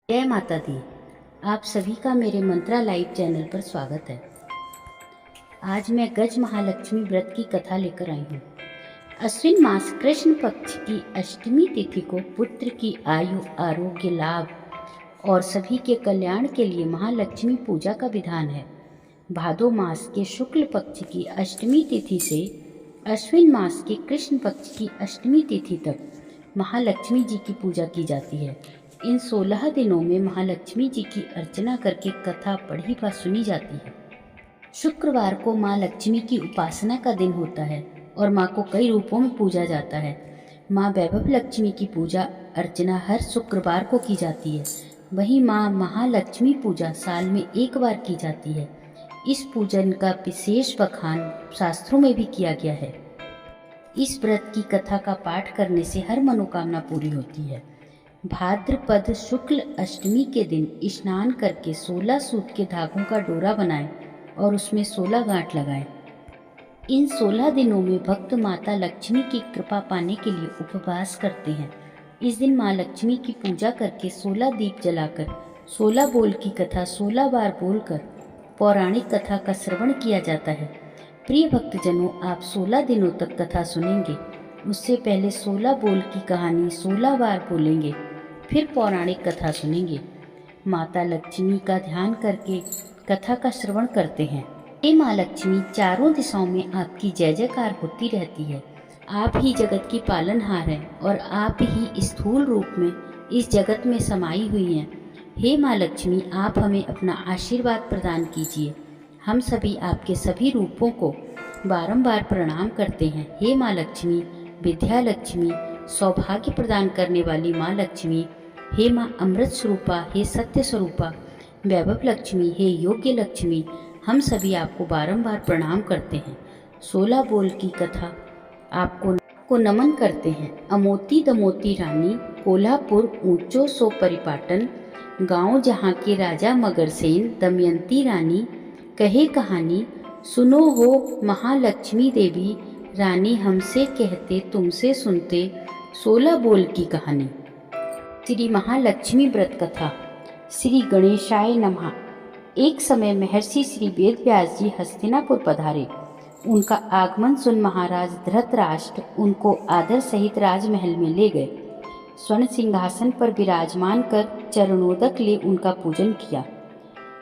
जय माता दी। आप सभी का मेरे मंत्रा लाइव चैनल पर स्वागत है। आज मैं गज महालक्ष्मी व्रत की कथा लेकर आई हूँ। अश्विन मास कृष्ण पक्ष की अष्टमी तिथि को पुत्र की आयु, आरोग्य, लाभ और सभी के कल्याण के लिए महालक्ष्मी पूजा का विधान है। भादो मास के शुक्ल पक्ष की अष्टमी तिथि से अश्विन मास के कृष्ण पक्ष की अष्टमी तिथि तक महालक्ष्मी जी की पूजा की जाती है। इन 16 दिनों में महालक्ष्मी जी की अर्चना करके कथा पढ़ी व सुनी जाती है। शुक्रवार को माँ लक्ष्मी की उपासना का दिन होता है और माँ को कई रूपों में पूजा जाता है। माँ वैभव लक्ष्मी की पूजा अर्चना हर शुक्रवार को की जाती है। वहीं माँ महालक्ष्मी पूजा साल में एक बार की जाती है। इस पूजन का विशेष बखान शास्त्रों में भी किया गया है। इस व्रत की कथा का पाठ करने से हर मनोकामना पूरी होती है। भाद्रपद शुक्ल अष्टमी के दिन स्नान करके 16 सूत के धागों का डोरा बनाएं और उसमें 16 गांठ लगाएं। इन 16 दिनों में भक्त माता लक्ष्मी की कृपा पाने के लिए उपवास करते हैं। इस दिन माँ लक्ष्मी की पूजा करके 16 दीप जलाकर 16 बोल की कथा 16 बार बोलकर पौराणिक कथा का श्रवण किया जाता है। प्रिय भक्तजनों, आप 16 दिनों तक कथा सुनेंगे। उससे पहले 16 बोल की कहानी 16 बार बोलेंगे, फिर पौराणिक कथा सुनेंगे। माता लक्ष्मी का ध्यान करके कथा का श्रवण करते हैं। हे माँ लक्ष्मी, चारों दिशाओं में आपकी जय जयकार होती रहती है। आप ही जगत की पालनहार हैं और आप ही स्थूल रूप में इस जगत में समाई हुई हैं। हे माँ लक्ष्मी, आप हमें अपना आशीर्वाद प्रदान कीजिए। हम सभी आपके सभी रूपों को बारंबार प्रणाम करते हैं। हे माँ लक्ष्मी, विद्या लक्ष्मी, सौभाग्य प्रदान करने वाली माँ लक्ष्मी, हे माँ अमृत स्वरूपा, हे सत्य स्वरूपा, वैभव लक्ष्मी, हे योग्य लक्ष्मी, हम सभी आपको बारंबार प्रणाम करते हैं। 16 बोल की कथा आपको नमन करते हैं। अमोती दमोती रानी, कोल्हापुर ऊंचो सो परिपाटन, गांव जहाँ के राजा मगरसेन, दमयंती रानी कहे कहानी, सुनो हो महालक्ष्मी देवी, रानी हमसे कहते तुमसे सुनते, 16 बोल की कहानी। श्री महालक्ष्मी व्रत कथा। श्री गणेशाय नमः। एक समय महर्षि श्री वेद व्यास जी हस्तिनापुर पधारे। उनका आगमन सुन महाराज धृतराष्ट्र उनको आदर सहित राजमहल में ले गए। स्वर्ण सिंहासन पर विराजमान कर चरणोदक ले उनका पूजन किया।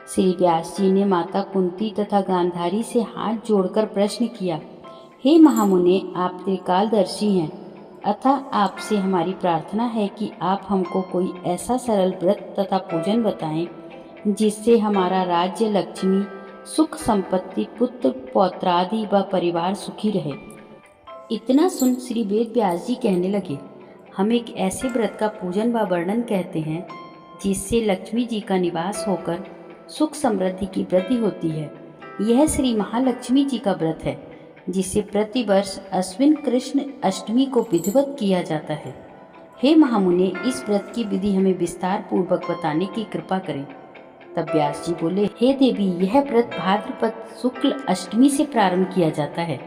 श्री व्यास जी ने माता कुंती तथा गांधारी से हाथ जोड़कर प्रश्न किया, हे महामुने, आप त्रिकालदर्शी हैं, अतः आपसे हमारी प्रार्थना है कि आप हमको कोई ऐसा सरल व्रत तथा पूजन बताएं जिससे हमारा राज्य, लक्ष्मी, सुख, संपत्ति, पुत्र पौत्रादि व परिवार सुखी रहे। इतना सुन श्री वेद व्यास जी कहने लगे, हम एक ऐसे व्रत का पूजन व वर्णन कहते हैं जिससे लक्ष्मी जी का निवास होकर सुख समृद्धि की वृद्धि होती है। यह श्री महालक्ष्मी जी का व्रत है जिसे प्रतिवर्ष अश्विन कृष्ण अष्टमी को विधिवत किया जाता है। हे महामुने, इस व्रत की विधि हमें विस्तार पूर्वक बताने की कृपा करें। तब व्यास जी बोले, हे देवी, यह व्रत भाद्रपद शुक्ल अष्टमी से प्रारंभ किया जाता है।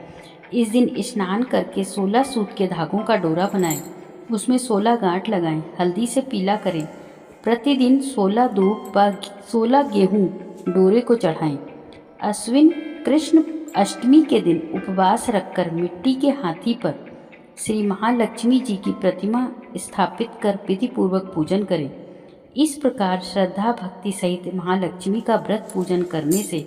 इस दिन स्नान करके 16 सूत के धागों का डोरा बनाएं, उसमें 16 गांठ लगाएं, हल्दी से पीला करें। प्रतिदिन 16 दूब व 16 गेहूं डोरे को चढ़ाएं। अश्विन कृष्ण अष्टमी के दिन उपवास रखकर मिट्टी के हाथी पर श्री महालक्ष्मी जी की प्रतिमा स्थापित कर विधि पूर्वक पूजन करें। इस प्रकार श्रद्धा भक्ति सहित महालक्ष्मी का व्रत पूजन करने से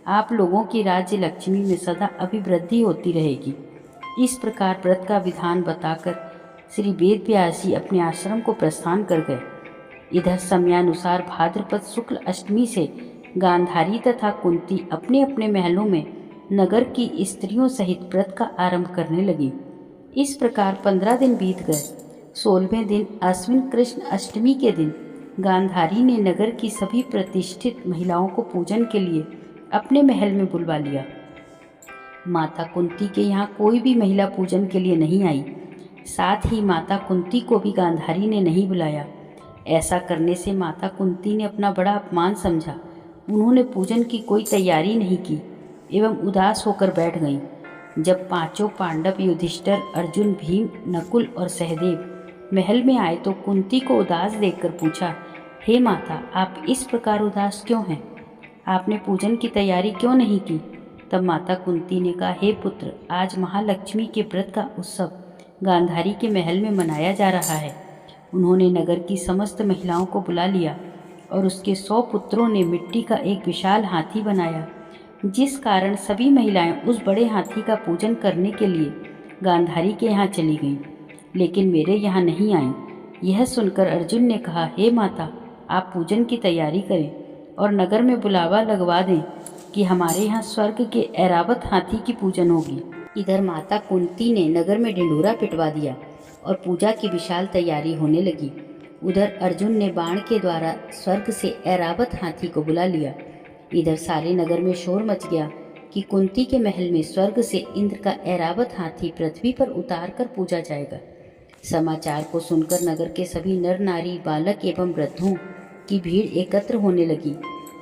आप लोगों की राज्य लक्ष्मी में सदा अभिवृद्धि होती रहेगी। इस प्रकार व्रत का विधान बताकर श्री वेद व्यास जी अपने आश्रम को प्रस्थान कर गए। इधर समयानुसार भाद्रपद शुक्ल अष्टमी से गांधारी तथा कुंती अपने अपने महलों में नगर की स्त्रियों सहित व्रत का आरंभ करने लगी। इस प्रकार 15 दिन बीत गए। 16वें दिन अश्विन कृष्ण अष्टमी के दिन गांधारी ने नगर की सभी प्रतिष्ठित महिलाओं को पूजन के लिए अपने महल में बुलवा लिया। माता कुंती के यहाँ कोई भी महिला पूजन के लिए नहीं आई। साथ ही माता कुंती को भी गांधारी ने नहीं बुलाया। ऐसा करने से माता कुंती ने अपना बड़ा अपमान समझा। उन्होंने पूजन की कोई तैयारी नहीं की एवं उदास होकर बैठ गईं। जब पांचों पांडव युधिष्ठिर, अर्जुन, भीम, नकुल और सहदेव महल में आए तो कुंती को उदास देखकर पूछा, हे माता, आप इस प्रकार उदास क्यों हैं? आपने पूजन की तैयारी क्यों नहीं की? तब माता कुंती ने कहा, हे पुत्र, आज महालक्ष्मी के व्रत का उत्सव गांधारी के महल में मनाया जा रहा है। उन्होंने नगर की समस्त महिलाओं को बुला लिया और उसके 100 पुत्रों ने मिट्टी का एक विशाल हाथी बनाया, जिस कारण सभी महिलाएं उस बड़े हाथी का पूजन करने के लिए गांधारी के यहाँ चली गईं, लेकिन मेरे यहाँ नहीं आईं। यह सुनकर अर्जुन ने कहा, हे माता, आप पूजन की तैयारी करें और नगर में बुलावा लगवा दें कि हमारे यहाँ स्वर्ग के ऐरावत हाथी की पूजन होगी। इधर माता कुंती ने नगर में ढिंढोरा पिटवा दिया और पूजा की विशाल तैयारी होने लगी। उधर अर्जुन ने बाण के द्वारा स्वर्ग से ऐरावत हाथी को बुला लिया। इधर सारे नगर में शोर मच गया कि कुंती के महल में स्वर्ग से इंद्र का ऐरावत हाथी पृथ्वी पर उतार कर पूजा जाएगा। समाचार को सुनकर नगर के सभी नर नारी, बालक एवं वृद्धों की भीड़ एकत्र होने लगी।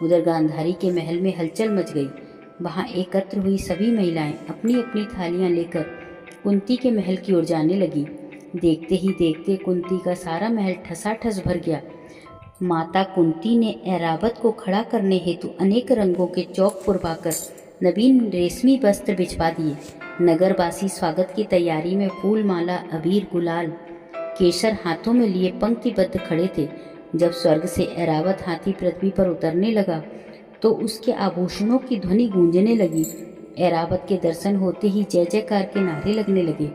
उधर गांधारी के महल में हलचल मच गई। वहां एकत्र हुई सभी महिलाएं अपनी अपनी थालियां लेकर कुंती के महल की ओर जाने लगी। देखते ही देखते कुंती का सारा महल ठसाठस भर गया। माता कुंती ने ऐरावत को खड़ा करने हेतु अनेक रंगों के चौक पुरवाकर नवीन रेशमी वस्त्र बिछवा दिए। नगरवासी स्वागत की तैयारी में फूल माला, अबीर, गुलाल, केसर हाथों में लिए पंक्तिबद्ध खड़े थे। जब स्वर्ग से ऐरावत हाथी पृथ्वी पर उतरने लगा तो उसके आभूषणों की ध्वनि गूंजने लगी। ऐरावत के दर्शन होते ही जय जयकार के नारे लगने लगे।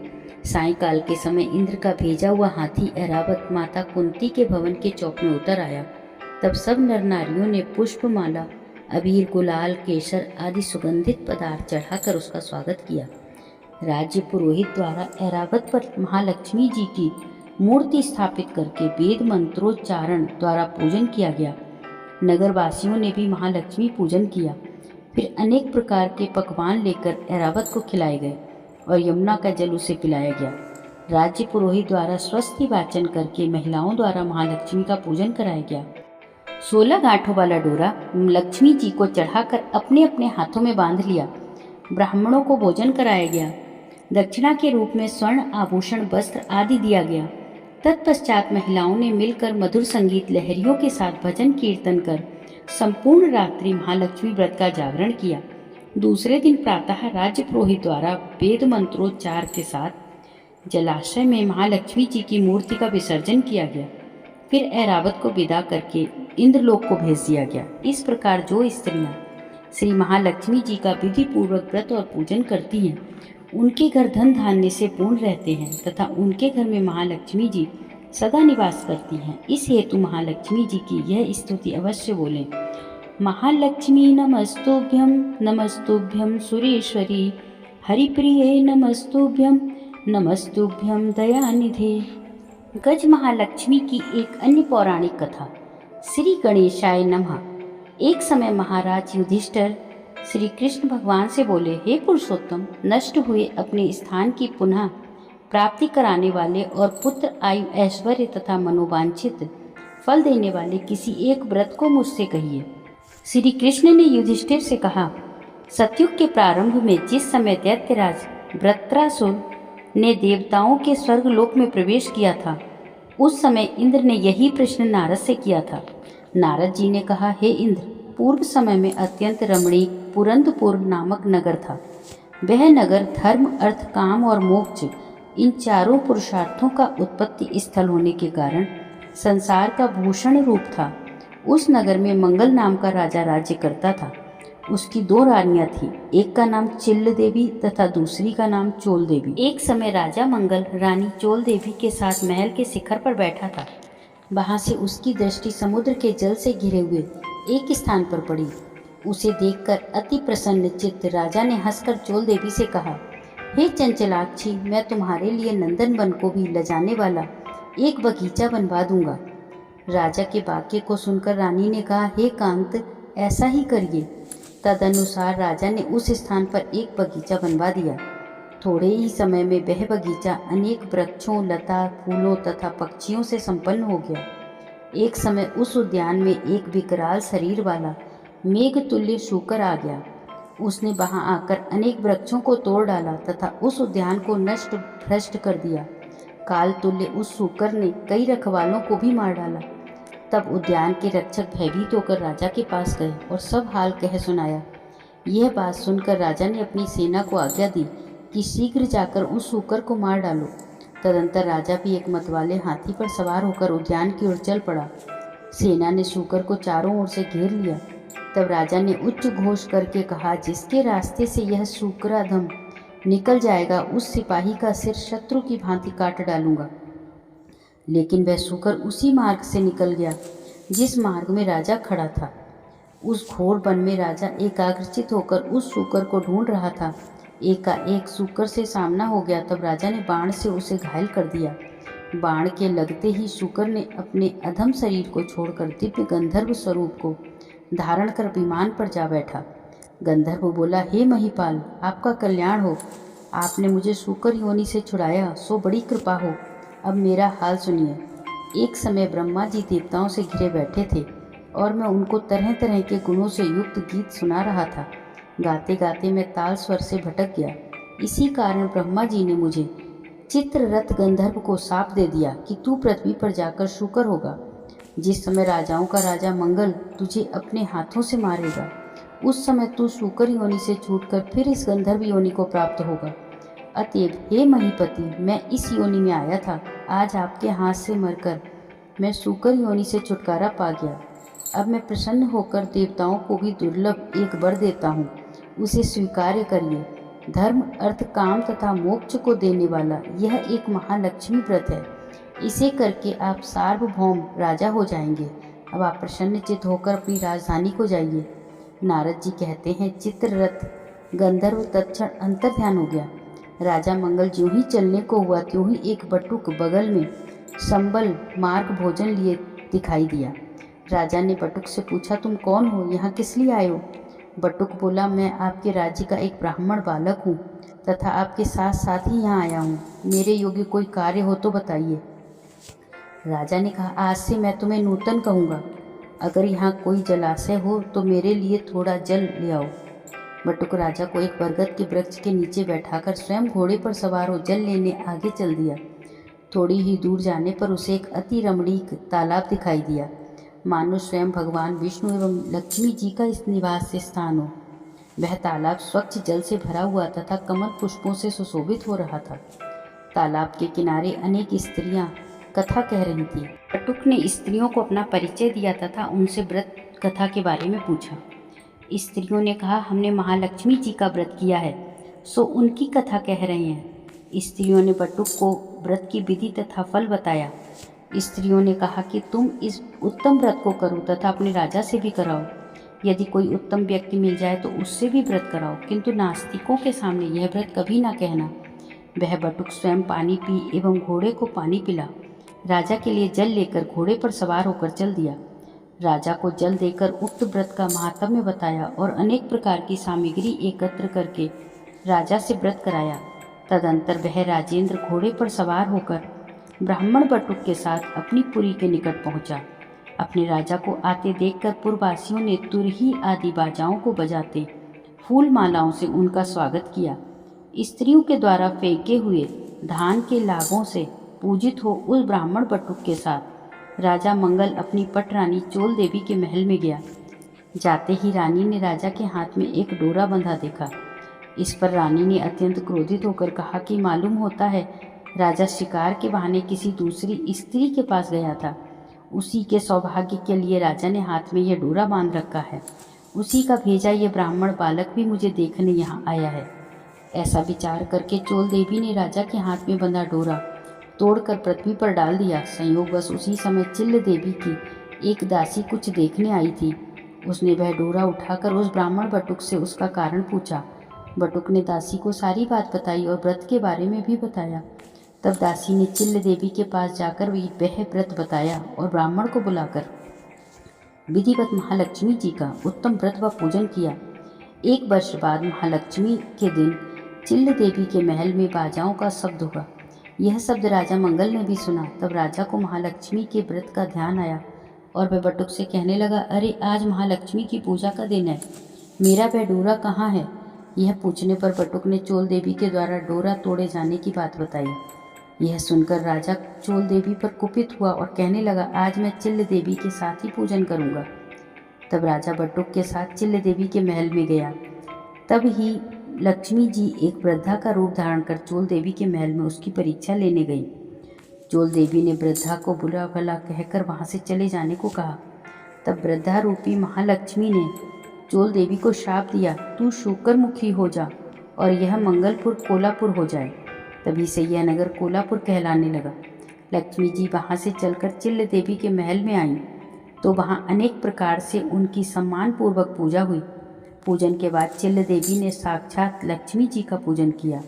सायंकाल के समय इंद्र का भेजा हुआ हाथी ऐरावत माता कुंती के भवन के चौक में उतर आया। तब सब नर नारियों ने पुष्प माला, अबीर, गुलाल, केसर आदि सुगंधित पदार्थ चढ़ाकर उसका स्वागत किया। राज्य पुरोहित द्वारा ऐरावत पर महालक्ष्मी जी की मूर्ति स्थापित करके वेद मंत्रोच्चारण द्वारा पूजन किया गया। नगरवासियों ने भी महालक्ष्मी पूजन किया। फिर अनेक प्रकार के पकवान लेकर ऐरावत को खिलाए गए और यमुना का जल उसे पिलाया गया। राज्य पुरोहित द्वारा स्वस्ति वाचन करके महिलाओं द्वारा महालक्ष्मी का पूजन कराया गया। 16 गांठों वाला डोरा लक्ष्मी जी को चढ़ाकर अपने अपने हाथों में बांध लिया। ब्राह्मणों को भोजन कराया गया। दक्षिणा के रूप में स्वर्ण आभूषण, वस्त्र आदि दिया गया। तत्पश्चात महिलाओं ने मिलकर मधुर संगीत लहरियों के साथ भजन कीर्तन कर संपूर्ण रात्रि महालक्ष्मी व्रत का जागरण किया। दूसरे दिन प्रातः राज्य पुरोहित द्वारा वेद मंत्रोच्चार के साथ जलाशय में महालक्ष्मी जी की मूर्ति का विसर्जन किया गया। फिर ऐरावत को विदा करके इंद्रलोक को भेज दिया गया। इस प्रकार जो स्त्रियां श्री महालक्ष्मी जी का विधि पूर्वक व्रत और पूजन करती हैं, उनके घर धन धान्य से पूर्ण रहते हैं तथा उनके घर में महालक्ष्मी जी सदा निवास करती हैं। इस हेतु महालक्ष्मी जी की यह स्तुति अवश्य बोलें। महालक्ष्मी नमस्तुभ्यं, नमस्तुभ्यं सुरेश्वरी, हरिप्रिये नमस्तुभ्यं, नमस्तुभ्यं दयानिधे। गज महालक्ष्मी की एक अन्य पौराणिक कथा। श्री गणेशाय नमः। एक समय महाराज युधिष्ठिर श्री कृष्ण भगवान से बोले, हे पुरुषोत्तम, नष्ट हुए अपने स्थान की पुनः प्राप्ति कराने वाले और पुत्र, आयु, ऐश्वर्य तथा मनोवांछित फल देने वाले किसी एक व्रत को मुझसे कहिए। श्री कृष्ण ने युधिष्ठिर से कहा, सतयुग के प्रारंभ में जिस समय दैत्यराज वृत्रासुर ने देवताओं के स्वर्गलोक में प्रवेश किया था, उस समय इंद्र ने यही प्रश्न नारद से किया था। नारद जी ने कहा, हे इंद्र, पूर्व समय में अत्यंत रमणीक पुरंदपुर नामक नगर था। वह नगर धर्म, अर्थ, काम और मोक्ष इन चारों पुरुषार्थों का उत्पत्ति स्थल होने के कारण संसार का भूषण रूप था। उस नगर में मंगल नाम का राजा राज्य करता था। उसकी 2 रानियां थीं, एक का नाम चिल्ल देवी तथा दूसरी का नाम चोल देवी। एक समय राजा मंगल रानी चोल देवी के साथ महल के शिखर पर बैठा था। वहां से उसकी दृष्टि समुद्र के जल से घिरे हुए एक स्थान पर पड़ी। उसे देखकर अति प्रसन्न चित्त राजा ने हंसकर चोल देवी से कहा, हे चंचलाक्षी, मैं तुम्हारे लिए नंदन वन को भी लजाने वाला एक बगीचा बनवा दूंगा। राजा के वाक्य को सुनकर रानी ने कहा, हे कांत, ऐसा ही करिए। तदनुसार राजा ने उस स्थान पर एक बगीचा बनवा दिया। थोड़े ही समय में वह बगीचा अनेक वृक्षों, लता, फूलों तथा पक्षियों से संपन्न हो गया। एक समय उस उद्यान में एक विकराल शरीर वाला मेघ तुल्य शूकर आ गया। उसने वहां आकर अनेक वृक्षों को तोड़ डाला तथा उस उद्यान को नष्ट भ्रष्ट कर दिया। काल तुल्य उस शूकर ने कई रखवालों को भी मार डाला। तब उद्यान के रक्षक भयभीत होकर राजा के पास गए और सब हाल कह सुनाया। यह बात सुनकर राजा ने अपनी सेना को आज्ञा दी कि शीघ्र जाकर उस शूकर को मार डालो। तदंतर राजा भी एक मतवाले हाथी पर सवार होकर उद्यान की ओर चल पड़ा। सेना ने शूकर को चारों ओर से घेर लिया। तब राजा ने उच्च घोष करके कहा, जिसके रास्ते से यह शूकराधम निकल जाएगा उस सिपाही का सिर शत्रु की भांति काट डालूंगा। लेकिन वह शूकर उसी मार्ग से निकल गया जिस मार्ग में राजा खड़ा था। उस घोर वन में राजा एकाग्रचित होकर उस शूकर को ढूंढ रहा था। एकाएक शूकर से सामना हो गया। तब राजा ने बाण से उसे घायल कर दिया। बाण के लगते ही शूकर ने अपने अधम शरीर को छोड़कर दिव्य गंधर्व स्वरूप को धारण कर विमान पर जा बैठा। गंधर्व बोला, हे महिपाल, आपका कल्याण हो। आपने मुझे शूकर योनि से छुड़ाया, सो बड़ी कृपा हो। अब मेरा हाल सुनिए। एक समय ब्रह्मा जी देवताओं से घिरे बैठे थे और मैं उनको तरह तरह के गुणों से युक्त गीत सुना रहा था। गाते गाते मैं ताल स्वर से भटक गया। इसी कारण ब्रह्मा जी ने मुझे चित्ररथ गंधर्व को शाप दे दिया कि तू पृथ्वी पर जाकर शूकर होगा। जिस समय राजाओं का राजा मंगल तुझे अपने हाथों से मारेगा, उस समय तू शूकर योनि से छूटकर फिर इस गंधर्व योनि को प्राप्त होगा। अतएव हे महीपति, मैं इस योनि में आया था। आज आपके हाथ से मरकर मैं शूकर योनि से छुटकारा पा गया। अब मैं प्रसन्न होकर देवताओं को भी दुर्लभ एक वर देता हूँ, उसे स्वीकार्य करिए। धर्म, अर्थ, काम तथा मोक्ष को देने वाला यह एक महालक्ष्मी व्रत है। इसे करके आप सार्वभौम राजा हो जाएंगे। अब आप प्रसन्नचित होकर अपनी राजधानी को जाइए। नारद जी कहते हैं, चित्ररथ गंधर्व तत्क्षण अंतर्ध्यान हो गया। राजा मंगल ज्यों ही चलने को हुआ त्यों ही एक बटुक बगल में संबल मार्ग भोजन लिए दिखाई दिया। राजा ने बटुक से पूछा, तुम कौन हो, यहाँ किस लिए आए हो? बटुक बोला, मैं आपके राज्य का एक ब्राह्मण बालक हूँ तथा आपके साथ साथ ही यहाँ आया हूँ। मेरे योग्य कोई कार्य हो तो बताइए। राजा ने कहा, आज से मैं तुम्हें नूतन कहूँगा। अगर यहाँ कोई जलाशय हो तो मेरे लिए थोड़ा जल ले आओ। बटुक राजा को एक बरगद के वृक्ष के नीचे बैठाकर स्वयं घोड़े पर सवार हो जल लेने आगे चल दिया। थोड़ी ही दूर जाने पर उसे एक अति रमणीक तालाब दिखाई दिया, मानो स्वयं भगवान विष्णु एवं लक्ष्मी जी का इस निवास स्थान हो। वह तालाब स्वच्छ जल से भरा हुआ तथा कमल पुष्पों से सुशोभित हो रहा था। तालाब के किनारे अनेक स्त्रियां कथा कह रही थी। बटुक ने स्त्रियों को अपना परिचय दिया तथा उनसे व्रत कथा के बारे में पूछा। स्त्रियों ने कहा, हमने महालक्ष्मी जी का व्रत किया है, सो उनकी कथा कह रहे हैं। स्त्रियों ने बटुक को व्रत की विधि तथा फल बताया। स्त्रियों ने कहा कि तुम इस उत्तम व्रत को करो तथा अपने राजा से भी कराओ। यदि कोई उत्तम व्यक्ति मिल जाए तो उससे भी व्रत कराओ, किंतु नास्तिकों के सामने यह व्रत कभी ना कहना। वह बटुक स्वयं पानी पी एवं घोड़े को पानी पिला। राजा के लिए जल लेकर घोड़े पर सवार होकर चल दिया। राजा को जल देकर उक्त व्रत का महात्म्य बताया और अनेक प्रकार की सामग्री एकत्र करके राजा से व्रत कराया। तदंतर वह राजेंद्र घोड़े पर सवार होकर ब्राह्मण बटुक के साथ अपनी पुरी के निकट पहुंचा। अपने राजा को आते देखकर पुरवासियों ने तुरही आदि बाजाओं को बजाते फूल मालाओं से उनका स्वागत किया। स्त्रियों के द्वारा फेंके हुए धान के लागों से पूजित हो उस ब्राह्मण बटुक के साथ राजा मंगल अपनी पट रानी चोल देवी के महल में गया। जाते ही रानी ने राजा के हाथ में एक डोरा बंधा देखा। इस पर रानी ने अत्यंत क्रोधित होकर कहा कि मालूम होता है राजा शिकार के बहाने किसी दूसरी स्त्री के पास गया था। उसी के सौभाग्य के लिए राजा ने हाथ में यह डोरा बांध रखा है। उसी का भेजा ये ब्राह्मण बालक भी मुझे देखने यहाँ आया है। ऐसा विचार करके चोल देवी ने राजा के हाथ में बंधा डोरा तोड़कर पृथ्वी पर डाल दिया। संयोगवश उसी समय चिल्ल देवी की एक दासी कुछ देखने आई थी। उसने वह डोरा उठाकर उस ब्राह्मण बटुक से उसका कारण पूछा। बटुक ने दासी को सारी बात बताई और व्रत के बारे में भी बताया। तब दासी ने चिल्ल देवी के पास जाकर वह व्रत बताया और ब्राह्मण को बुलाकर विधिवत महालक्ष्मी जी का उत्तम व्रत व पूजन किया। 1 वर्ष बाद महालक्ष्मी के दिन चिल्ल देवी के महल में बाजाओं का शब्द हुआ। यह शब्द राजा मंगल ने भी सुना। तब राजा को महालक्ष्मी के व्रत का ध्यान आया और वह बटुक से कहने लगा, अरे आज महालक्ष्मी की पूजा का दिन है, मेरा वह डोरा कहाँ है? यह पूछने पर बटुक ने चोल देवी के द्वारा डोरा तोड़े जाने की बात बताई। यह सुनकर राजा चोल देवी पर कुपित हुआ और कहने लगा, आज मैं चिल्ल देवी के साथ ही पूजन करूंगा। तब राजा बटुक के साथ चिल्ल देवी के महल में गया। तब ही लक्ष्मी जी एक वृद्धा का रूप धारण कर चोल देवी के महल में उसकी परीक्षा लेने गई। चोल देवी ने वृद्धा को बुरा भला कहकर वहां से चले जाने को कहा। तब वृद्धा रूपी महालक्ष्मी ने चोल देवी को श्राप दिया, तू शुक्रमुखी हो जा और यह मंगलपुर कोलापुर हो जाए। तभी से यह नगर कोलापुर कहलाने लगा। लक्ष्मी जी वहाँ से चलकर चिल्ल देवी के महल में आईं तो वहाँ अनेक प्रकार से उनकी सम्मानपूर्वक पूजा हुई। पूजन के बाद चिल्ल देवी ने साक्षात लक्ष्मी जी का पूजन किया।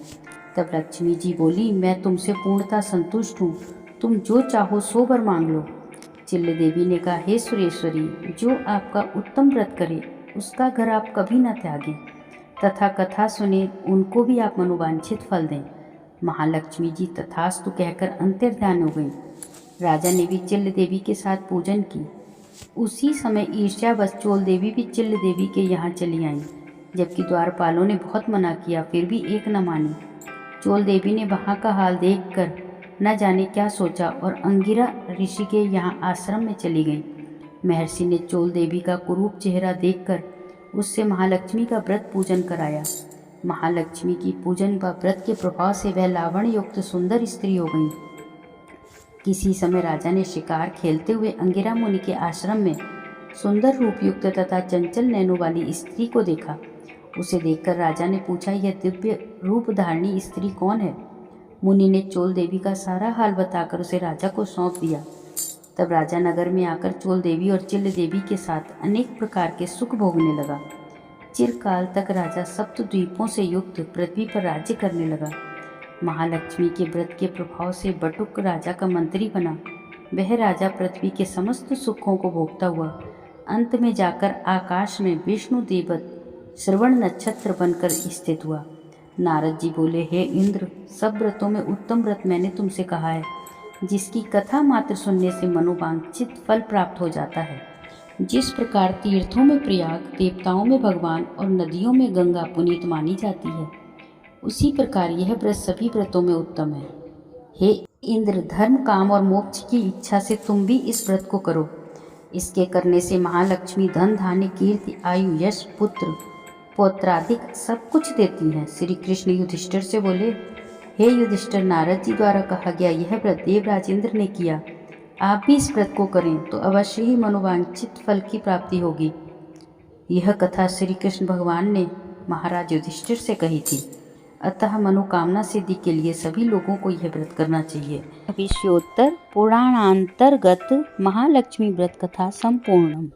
तब लक्ष्मी जी बोली, मैं तुमसे पूर्णतः संतुष्ट हूँ, तुम जो चाहो सो वर मांग लो। चिल्ल देवी ने कहा, हे सुरेश्वरी, जो आपका उत्तम व्रत करे उसका घर आप कभी न त्यागें तथा कथा सुने उनको भी आप मनोवांछित फल दें। महालक्ष्मी जी तथास्तु कहकर अंतर्ध्यान हो गई। राजा ने भी चिल्ल देवी के साथ पूजन की। उसी समय ईर्ष्यावश चोल देवी भी चिल्ल देवी के यहाँ चली आईं, जबकि द्वारपालों ने बहुत मना किया, फिर भी एक न मानी। चोल देवी ने वहाँ का हाल देखकर न जाने क्या सोचा और अंगिरा ऋषि के यहाँ आश्रम में चली गई। महर्षि ने चोल देवी का कुरूप चेहरा देखकर उससे महालक्ष्मी का व्रत पूजन कराया। महालक्ष्मी की पूजन व व्रत के प्रभाव से वह लावण्य युक्त सुंदर स्त्री हो गई। किसी समय राजा ने शिकार खेलते हुए अंगिरा मुनि के आश्रम में सुंदर रूपयुक्त तथा चंचल नैनों वाली स्त्री को देखा। उसे देखकर राजा ने पूछा, यह दिव्य रूप धारणी स्त्री कौन है? मुनि ने चोल देवी का सारा हाल बताकर उसे राजा को सौंप दिया। तब राजा नगर में आकर चोल देवी और चिल्ल देवी के साथ अनेक प्रकार के सुख भोगने लगा। चिरकाल तक राजा सप्त द्वीपों से युक्त पृथ्वी पर राज्य करने लगा। महालक्ष्मी के व्रत के प्रभाव से बटुक राजा का मंत्री बना। वह राजा पृथ्वी के समस्त सुखों को भोगता हुआ अंत में जाकर आकाश में विष्णु देवत श्रवण नक्षत्र बनकर स्थित हुआ। नारद जी बोले, हे इंद्र, सब व्रतों में उत्तम व्रत मैंने तुमसे कहा है, जिसकी कथा मात्र सुनने से मनोवांछित फल प्राप्त हो जाता है। जिस प्रकार तीर्थों में प्रयाग, देवताओं में भगवान और नदियों में गंगा पुनीत मानी जाती है, उसी प्रकार यह व्रत सभी व्रतों में उत्तम है। हे इंद्र, धर्म, काम और मोक्ष की इच्छा से तुम भी इस व्रत को करो। इसके करने से महालक्ष्मी धन, धान्य, कीर्ति, आयु, यश, पुत्र, पौत्रादिक सब कुछ देती हैं। श्री कृष्ण युधिष्ठिर से बोले, हे युधिष्ठिर, नारद जी द्वारा कहा गया यह व्रत देवराज इंद्र ने किया। आप भी इस व्रत को करें तो अवश्य ही मनोवांछित फल की प्राप्ति होगी। यह कथा श्री कृष्ण भगवान ने महाराज युधिष्ठिर से कही थी। अतः मनोकामना सिद्धि के लिए सभी लोगों को यह व्रत करना चाहिए। भविष्योत्तर पुराणांतर्गत महालक्ष्मी व्रत कथा संपूर्णम।